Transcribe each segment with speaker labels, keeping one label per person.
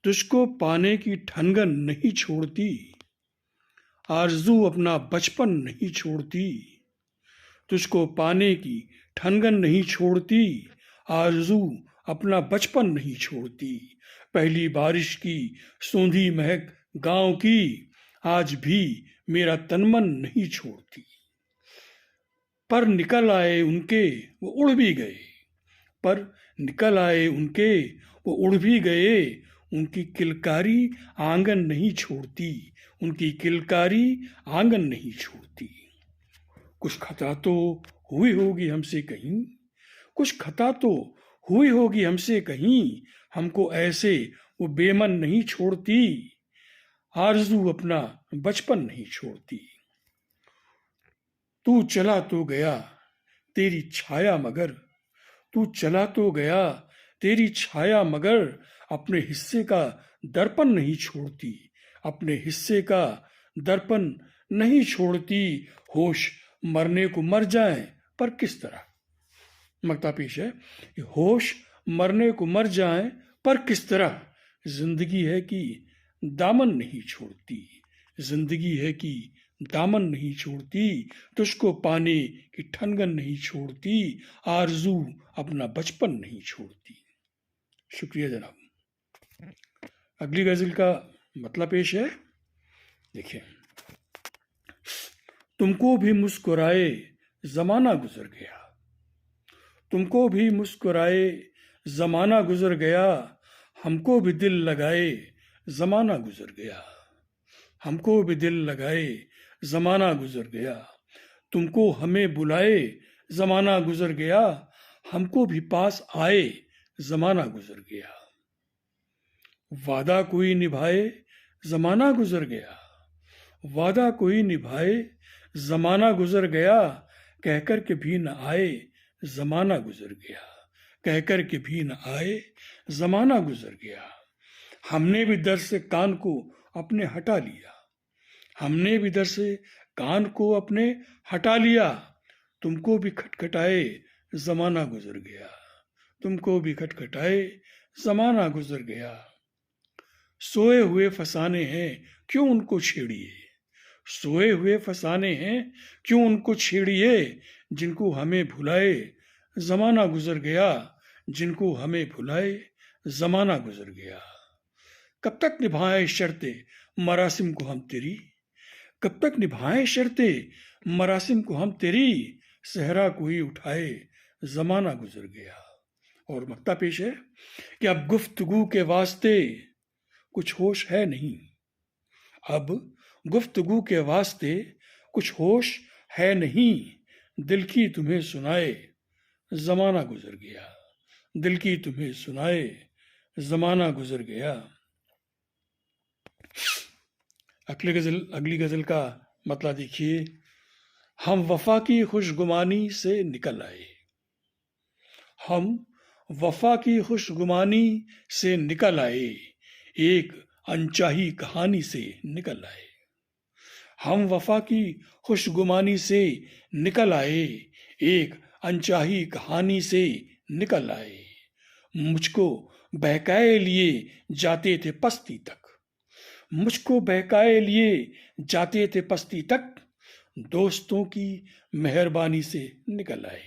Speaker 1: तुझको पाने की ठनगन नहीं छोड़ती, आरज़ू अपना बचपन नहीं छोड़ती। तुझको पाने की ठनगन नहीं छोड़ती, आरज़ू अपना बचपन नहीं छोड़ती। पहली बारिश की सोंधी महक गांव की आज भी मेरा तनमन नहीं छोड़ती। पर निकल आए उनके वो उड़ भी गए, पर निकल आए उनके वो उड़ भी गए। उनकी किलकारी आंगन नहीं छोड़ती, उनकी किलकारी आंगन नहीं छोड़ती। कुछ खता तो हुई होगी हमसे कहीं, कुछ खता तो हुई होगी हमसे कहीं, हमको ऐसे वो बेमन नहीं छोड़ती, आरज़ू अपना बचपन नहीं छोड़ती। तू चला तो गया तेरी छाया मगर, तू चला तो गया तेरी छाया मगर, अपने हिस्से का दर्पण नहीं छोड़ती, अपने हिस्से का दर्पण नहीं छोड़ती। होश मरने को मर जाए पर किस तरह, मक्ता पेश है, होश मरने को मर जाए पर किस तरह, जिंदगी है कि दामन नहीं छोड़ती, जिंदगी है कि दामन नहीं छोड़ती। तुझको पाने की ठनगन नहीं छोड़ती, आरज़ू अपना बचपन नहीं छोड़ती। शुक्रिया जनाब। अगली गजल का मतलब पेश है, देखिए। तुमको भी मुस्कुराए जमाना गुजर गया, तुमको भी मुस्कुराए जमाना गुजर गया, हमको भी दिल लगाए जमाना गुजर गया, हमको भी दिल लगाए जमाना गुजर गया। तुमको हमें बुलाए जमाना गुजर गया, हमको भी पास आए जमाना गुजर गया। वादा कोई निभाए जमाना गुजर गया, वादा कोई निभाए जमाना गुजर गया, कहकर के भी न आए जमाना गुजर गया, कहकर के भी न आए जमाना गुजर गया। हमने भी दर से कान को अपने हटा लिया, हमने भी दर से कान को अपने हटा लिया। तुमको भी खटखटाए जमाना गुजर गया, तुमको भी खटखटाए जमाना गुजर गया। सोए हुए फसाने हैं क्यों उनको छेड़िए, सोए हुए फसाने हैं क्यों उनको छेड़िए, जिनको हमें भुलाए जमाना गुजर गया, जिनको हमें भुलाए जमाना गुजर गया। कब तक निभाए शर्ते मरासिम को हम तेरी, कब तक निभाए शर्ते मरासिम को हम तेरी, सहरा को ही उठाए जमाना गुजर गया। और मक्ता पेश है कि अब गुफ्तगू के वास्ते कुछ होश है नहीं, अब गुफ्तगू के वास्ते कुछ होश है नहीं, दिल की तुम्हें सुनाए जमाना गुजर गया, दिल की तुम्हें सुनाए जमाना गुजर गया। अगली गजल का मतलब देखिए। हम वफा की खुशगुमानी से निकल आए, हम वफा की खुशगुमानी से निकल आए, एक अनचाही कहानी से निकल आए। हम वफा की खुशगुमानी से निकल आए, एक अनचाही कहानी से निकल आए। मुझको बहकाए लिए जाते थे पस्ती तक, मुझको बहकाए लिए जाते थे पस्ती तक, दोस्तों की मेहरबानी से निकल आए,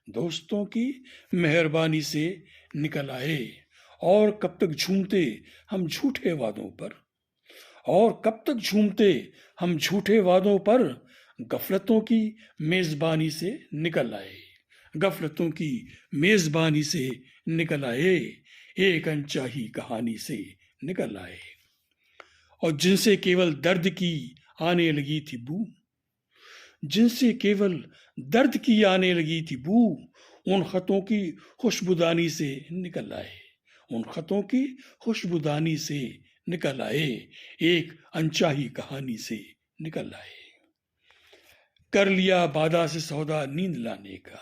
Speaker 1: दोस्तों की मेहरबानी से निकल आए। और कब तक झूमते हम झूठे वादों पर, और कब तक झूमते हम झूठे वादों पर, गफलतों की मेजबानी से निकल आए, गफलतों की मेजबानी से निकल आए, एक अनचाही कहानी से निकल आए। और जिनसे केवल दर्द की आने लगी थी बू, जिनसे केवल दर्द की आने लगी थी बू, उन खतों की खुशबुदानी से निकल आए, उन खतों की खुशबुदानी से निकल आए, एक अनचाही कहानी से निकल आए। कर लिया बादा से सौदा नींद लाने का,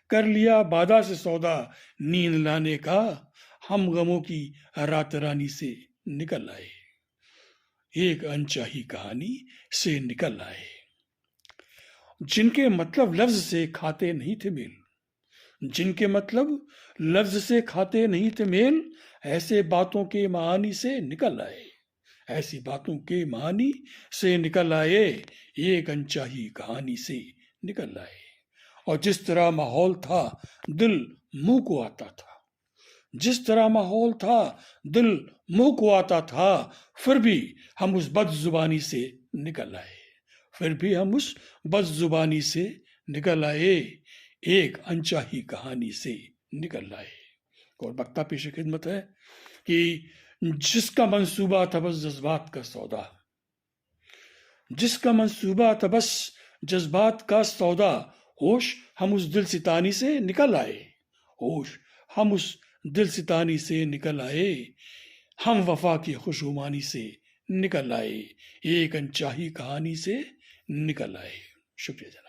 Speaker 1: कर लिया बादा से सौदा नींद लाने का, हम गमों की रात रानी से निकल आए, एक अनचाही कहानी से निकल आए। जिनके मतलब लफ्ज से खाते नहीं थे मेल, जिनके मतलब लफ्ज से खाते नहीं थे मेल, ऐसे बातों के महानी से निकल आए, ऐसी बातों के महानी से निकल आए, एक अनचाही कहानी से निकल आए। और जिस तरह माहौल था दिल मुंह को आता था, जिस तरह माहौल था दिल मुंह को आता था, फिर भी हम उस बदजुबानी से निकल आए, फिर भी हम उस बदजुबानी से निकल आए, एक अनचाही कहानी से निकल आए। और वक्ता पेश खिदमत है कि जिसका मंसूबा था बस जज्बात का सौदा, जिसका मंसूबा था बस जज्बात का सौदा, होश हम उस दिल सितानी से निकल आए, होश हम उस दिल सितानी से निकल आए, हम वफा की खुशगुमानी से निकल आए, एक अनचाही कहानी से निकल आए। शुक्रिया।